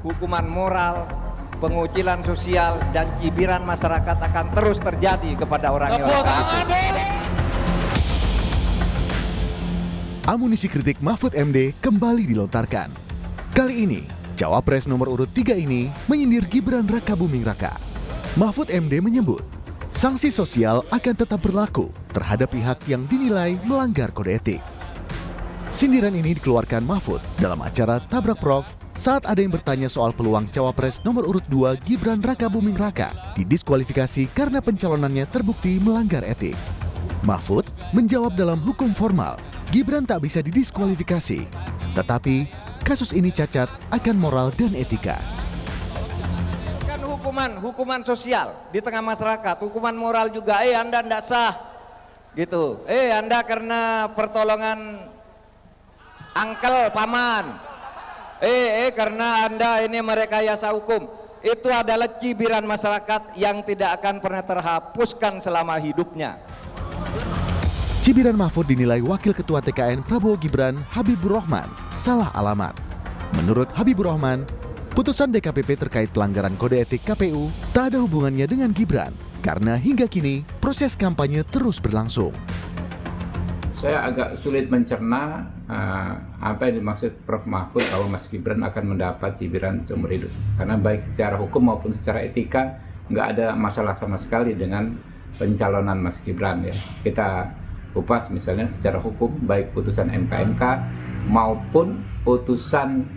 hukuman moral, pengucilan sosial, dan cibiran masyarakat akan terus terjadi kepada orang-orang itu. Amunisi kritik Mahfud MD kembali dilontarkan. Kali ini, Cawapres nomor urut 3 ini menyindir Gibran Rakabuming Raka. Mahfud MD menyebut, sanksi sosial akan tetap berlaku terhadap pihak yang dinilai melanggar kode etik. Sindiran ini dikeluarkan Mahfud dalam acara Tabrak Prof saat ada yang bertanya soal peluang Cawapres nomor urut 2 Gibran Rakabuming Raka didiskualifikasi karena pencalonannya terbukti melanggar etik. Mahfud menjawab dalam hukum formal, Gibran tak bisa didiskualifikasi, tetapi kasus ini cacat akan moral dan etika. Kan hukuman sosial di tengah masyarakat, hukuman moral juga. Anda tidak sah, gitu. Anda karena pertolongan angkel paman. Karena Anda ini merekayasa hukum. Itu adalah cibiran masyarakat yang tidak akan pernah terhapuskan selama hidupnya. Cibiran Mahfud dinilai Wakil Ketua TKN Prabowo Gibran Habibur Rahman salah alamat. Menurut Habibur Rahman, putusan DKPP terkait pelanggaran kode etik KPU tak ada hubungannya dengan Gibran karena hingga kini proses kampanye terus berlangsung. Saya agak sulit mencerna apa yang dimaksud Prof. Mahfud bahwa Mas Gibran akan mendapat cibiran seumur hidup. Karena baik secara hukum maupun secara etika nggak ada masalah sama sekali dengan pencalonan Mas Gibran ya. Kita kupas misalnya secara hukum baik putusan MK maupun putusan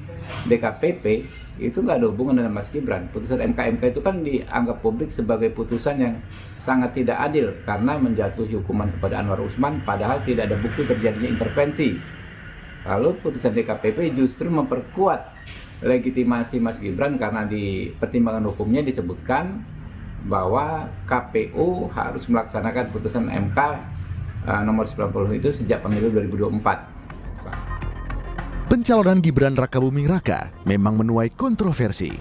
DKPP itu nggak ada hubungan dengan Mas Gibran. Putusan MK itu kan dianggap publik sebagai putusan yang sangat tidak adil karena menjatuhi hukuman kepada Anwar Usman padahal tidak ada bukti terjadinya intervensi. Lalu putusan DKPP justru memperkuat legitimasi Mas Gibran karena di pertimbangan hukumnya disebutkan bahwa KPU harus melaksanakan putusan MK nomor 90 itu sejak pemilu 2024. Pencalonan Gibran Rakabuming Raka memang menuai kontroversi.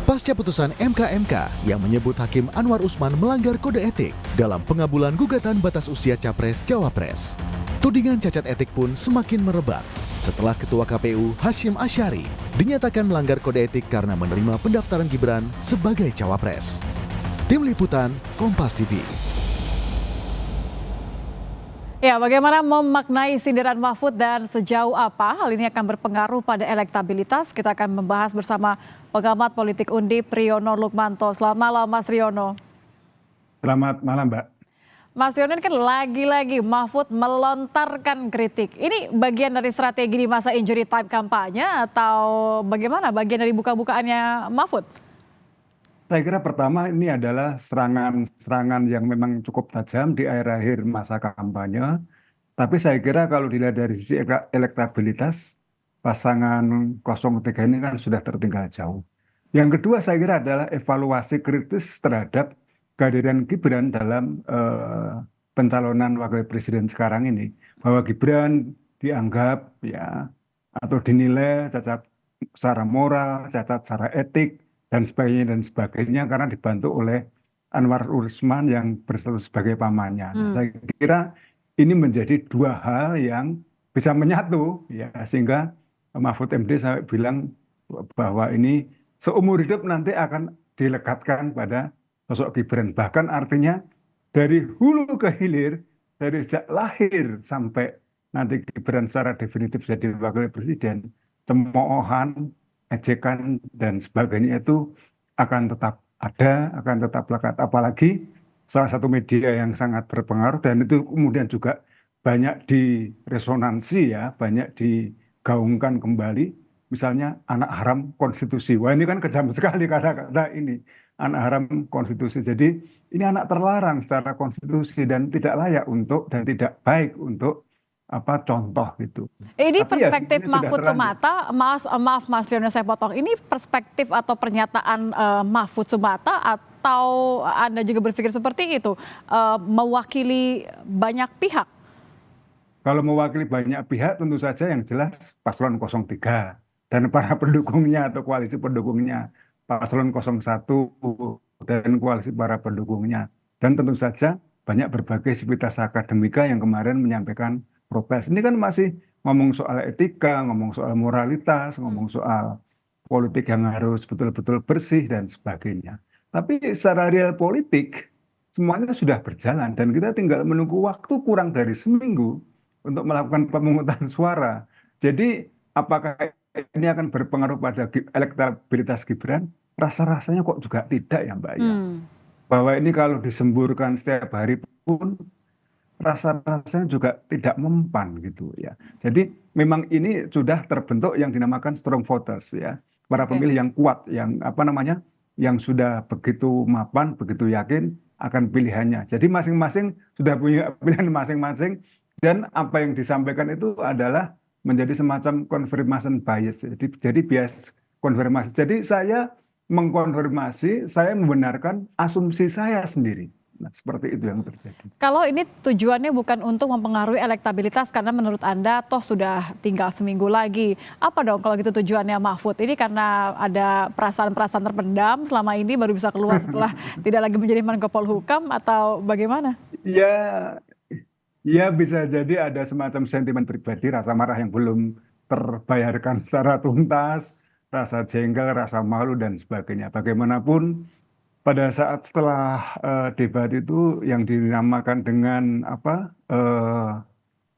Pasca putusan MK yang menyebut Hakim Anwar Usman melanggar kode etik dalam pengabulan gugatan batas usia Capres-Cawapres. Tudingan cacat etik pun semakin merebak setelah Ketua KPU Hasyim Asyari dinyatakan melanggar kode etik karena menerima pendaftaran Gibran sebagai Cawapres. Tim Liputan Kompas TV. Ya, bagaimana memaknai sindiran Mahfud dan sejauh apa hal ini akan berpengaruh pada elektabilitas? Kita akan membahas bersama pengamat politik Undip Riono Lukmanto. Selamat malam, Mas Riono. Selamat malam, Mbak. Mas Riono, ini kan lagi-lagi Mahfud melontarkan kritik. Ini bagian dari strategi di masa injury time kampanye atau bagaimana? Bagian dari buka-bukaannya Mahfud? Saya kira pertama ini adalah serangan yang memang cukup tajam di akhir-akhir masa kampanye. Tapi saya kira kalau dilihat dari sisi elektabilitas, pasangan 03 ini kan sudah tertinggal jauh. Yang kedua saya kira adalah evaluasi kritis terhadap kehadiran Gibran dalam pencalonan wakil presiden sekarang ini. Bahwa Gibran dianggap ya atau dinilai cacat secara moral, cacat secara etik, dan sebagainya karena dibantu oleh Anwar Usman yang berstatus sebagai pamannya. Saya kira ini menjadi dua hal yang bisa menyatu ya sehingga Mahfud MD sampai bilang bahwa ini seumur hidup nanti akan dilekatkan pada sosok Gibran. Bahkan artinya dari hulu ke hilir, dari sejak lahir sampai nanti Gibran secara definitif jadi wakil presiden, cemoohan, ejekan dan sebagainya itu akan tetap ada, akan tetap lekat. Apalagi salah satu media yang sangat berpengaruh dan itu kemudian juga banyak diresonansi ya, banyak digaungkan kembali. Misalnya anak haram konstitusi. Wah ini kan kejam sekali kata-kata ini. Anak haram konstitusi. Jadi ini anak terlarang secara konstitusi dan tidak layak untuk dan tidak baik untuk contoh gitu. Ini tapi perspektif ya, Mahfud semata, maaf Mas Riono saya potong. Ini perspektif atau pernyataan Mahfud semata atau Anda juga berpikir seperti itu, mewakili banyak pihak? Kalau mewakili banyak pihak tentu saja yang jelas paslon 03 dan para pendukungnya atau koalisi pendukungnya, paslon 01 dan koalisi para pendukungnya. Dan tentu saja banyak berbagai sivitas akademika yang kemarin menyampaikan protes. Ini kan masih ngomong soal etika, ngomong soal moralitas, ngomong soal politik yang harus betul-betul bersih dan sebagainya. Tapi secara real politik semuanya sudah berjalan dan kita tinggal menunggu waktu kurang dari seminggu untuk melakukan pemungutan suara. Jadi apakah ini akan berpengaruh pada elektabilitas Gibran? Rasa-rasanya kok juga tidak ya Mbak ya. Hmm. Bahwa ini kalau disemburkan setiap hari pun rasa-rasanya juga tidak mempan gitu ya. Jadi memang ini sudah terbentuk yang dinamakan strong voters ya. Para Oke. pemilih yang kuat, yang apa namanya, yang sudah begitu mapan, begitu yakin akan pilihannya. Jadi masing-masing sudah punya pilihan masing-masing dan apa yang disampaikan itu adalah menjadi semacam confirmation bias. Jadi bias konfirmasi. Jadi saya mengkonfirmasi, saya membenarkan asumsi saya sendiri. Nah, seperti itu yang terjadi. Kalau ini tujuannya bukan untuk mempengaruhi elektabilitas karena menurut Anda toh sudah tinggal seminggu lagi. Apa dong kalau gitu tujuannya Mahfud? Ini karena ada perasaan-perasaan terpendam selama ini baru bisa keluar setelah tidak lagi menjadi Menko Polhukam atau bagaimana? Ya, ya bisa jadi ada semacam sentimen pribadi, rasa marah yang belum terbayarkan secara tuntas, rasa jengkel, rasa malu dan sebagainya. Bagaimanapun pada saat setelah debat itu yang dinamakan dengan apa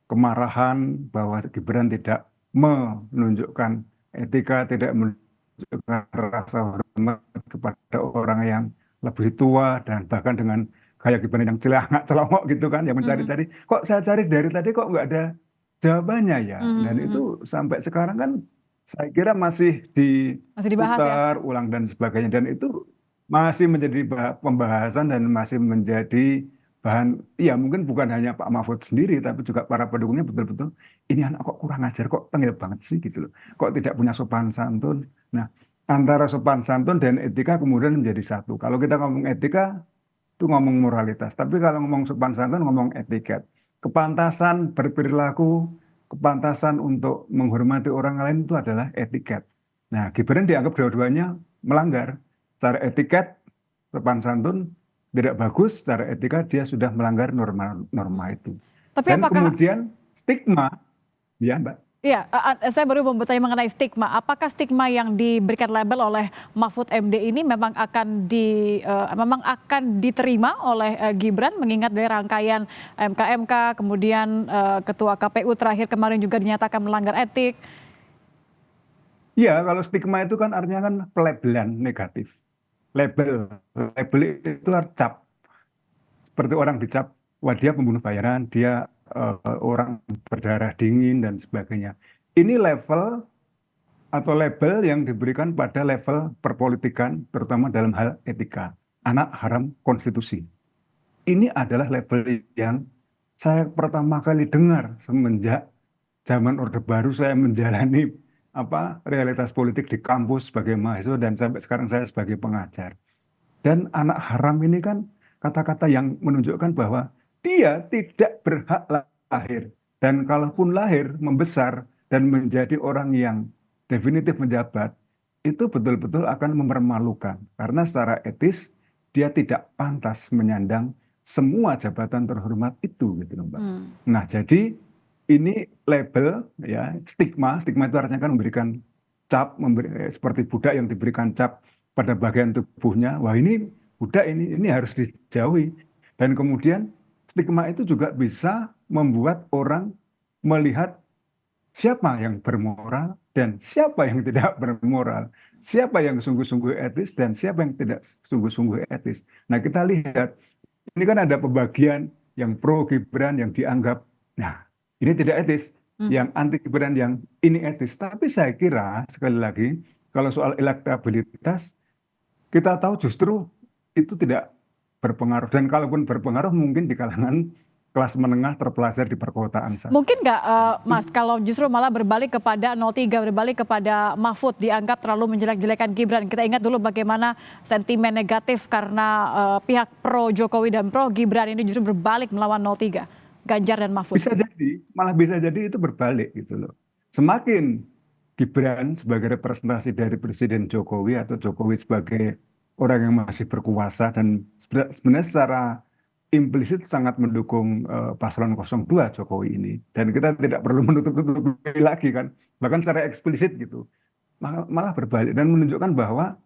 kemarahan bahwa Gibran tidak menunjukkan etika, tidak menunjukkan rasa hormat kepada orang yang lebih tua dan bahkan dengan gaya Gibran yang celongak gitu kan, yang Mhm. mencari-cari. Kok saya cari dari tadi kok nggak ada jawabannya ya? Mhm, Dan mhm. itu sampai sekarang kan saya kira masih Masih dibahas ya? diputar ulang dan sebagainya. Dan itu masih menjadi pembahasan dan masih menjadi bahan, ya mungkin bukan hanya Pak Mahfud sendiri, tapi juga para pendukungnya betul-betul, ini anak kok kurang ajar, kok tengil banget sih gitu loh. Kok tidak punya sopan santun. Nah, antara sopan santun dan etika kemudian menjadi satu. Kalau kita ngomong etika, itu ngomong moralitas. Tapi kalau ngomong sopan santun, ngomong etiket. Kepantasan berperilaku, kepantasan untuk menghormati orang lain itu adalah etiket. Nah, Gibran dianggap dua-duanya melanggar. Secara etiket, sopan santun tidak bagus, secara etika dia sudah melanggar norma-norma itu. Tapi Dan apakah kemudian stigma, ya Mbak, Iya, saya baru mau bertanya mengenai stigma. Apakah stigma yang diberikan label oleh Mahfud MD ini memang memang akan diterima oleh Gibran mengingat dari rangkaian MK-MK, kemudian Ketua KPU terakhir kemarin juga dinyatakan melanggar etik. iya kalau stigma itu kan artinya kan pelabelan negatif. Label, label itu cap. Seperti orang dicap, wah dia pembunuh bayaran, dia orang berdarah dingin dan sebagainya. Ini level atau label yang diberikan pada level perpolitikan, terutama dalam hal etika. Anak haram konstitusi. Ini adalah label yang saya pertama kali dengar semenjak zaman Orde Baru saya menjalani realitas politik di kampus sebagai mahasiswa dan sampai sekarang saya sebagai pengajar. Dan anak haram ini kan kata-kata yang menunjukkan bahwa dia tidak berhak lahir. Dan kalaupun lahir, membesar, dan menjadi orang yang definitif menjabat, itu betul-betul akan mempermalukan. Karena secara etis, dia tidak pantas menyandang semua jabatan terhormat itu, gitu loh, Mbak. Hmm. Nah, jadi ini label, ya stigma. Stigma itu artinya kan memberikan cap, seperti budak yang diberikan cap pada bagian tubuhnya, wah ini budak ini harus dijauhi. Dan kemudian stigma itu juga bisa membuat orang melihat siapa yang bermoral dan siapa yang tidak bermoral, siapa yang sungguh-sungguh etis dan siapa yang tidak sungguh-sungguh etis. Nah kita lihat, ini kan ada pembagian yang pro Gibran yang dianggap, nah ini tidak etis, yang anti Gibran yang ini etis. Tapi saya kira sekali lagi, kalau soal elektabilitas, kita tahu justru itu tidak berpengaruh. Dan kalaupun berpengaruh mungkin di kalangan kelas menengah terpelajar di perkotaan saja. Mungkin nggak Mas kalau justru malah berbalik kepada 03, berbalik kepada Mahfud dianggap terlalu menjelek-jelekan Gibran. Kita ingat dulu bagaimana sentimen negatif karena pihak pro Jokowi dan pro Gibran ini justru berbalik melawan 03, Ganjar dan Mahfud. Bisa jadi, malah bisa jadi itu berbalik gitu loh. Semakin Gibran sebagai representasi dari Presiden Jokowi atau Jokowi sebagai orang yang masih berkuasa dan sebenarnya secara implisit sangat mendukung paslon 02 Jokowi ini. Dan kita tidak perlu menutup-tutupi lagi kan, bahkan secara eksplisit gitu. malah berbalik dan menunjukkan bahwa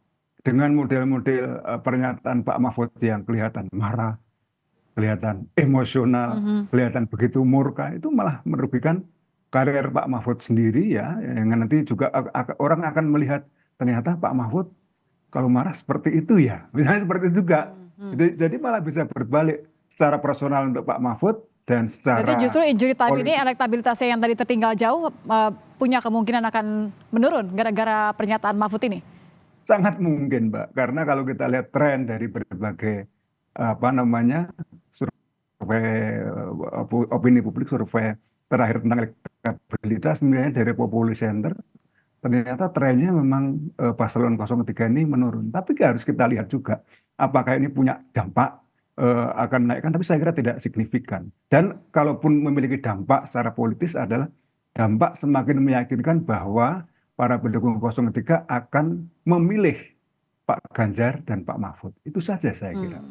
dengan model-model pernyataan Pak Mahfud yang kelihatan marah, kelihatan emosional, kelihatan begitu murka, itu malah merugikan karir Pak Mahfud sendiri ya, yang nanti juga orang akan melihat ternyata Pak Mahfud kalau marah seperti itu ya, misalnya seperti itu juga. Jadi malah bisa berbalik secara personal untuk Pak Mahfud dan secara Jadi justru injury time ini politik. elektabilitasnya yang tadi tertinggal jauh punya kemungkinan akan menurun gara-gara pernyataan Mahfud ini. Sangat mungkin, Mbak, karena kalau kita lihat tren dari berbagai survei opini publik, survei terakhir tentang elektabilitas, misalnya dari Populi Center, ternyata trennya memang paslon 03 ini menurun. Tapi harus kita lihat juga apakah ini punya dampak akan menaikkan, tapi saya kira tidak signifikan. Dan kalaupun memiliki dampak secara politis adalah dampak semakin meyakinkan bahwa para pendukung 03 akan memilih Pak Ganjar dan Pak Mahfud. Itu saja saya kira.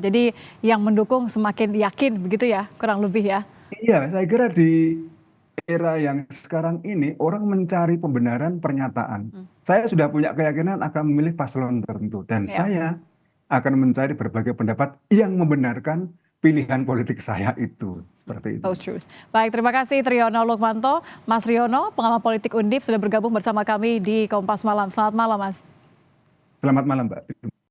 Jadi yang mendukung semakin yakin begitu ya, kurang lebih ya. Iya, saya kira di era yang sekarang ini orang mencari pembenaran pernyataan. Saya sudah punya keyakinan akan memilih paslon tertentu dan saya akan mencari berbagai pendapat yang membenarkan pilihan politik saya itu. Seperti itu. Truth. Baik, terima kasih Triyono Lukmanto. Mas Riono, pengamat politik Undip, sudah bergabung bersama kami di Kompas Malam. Selamat malam, Mas. Selamat malam, Mbak.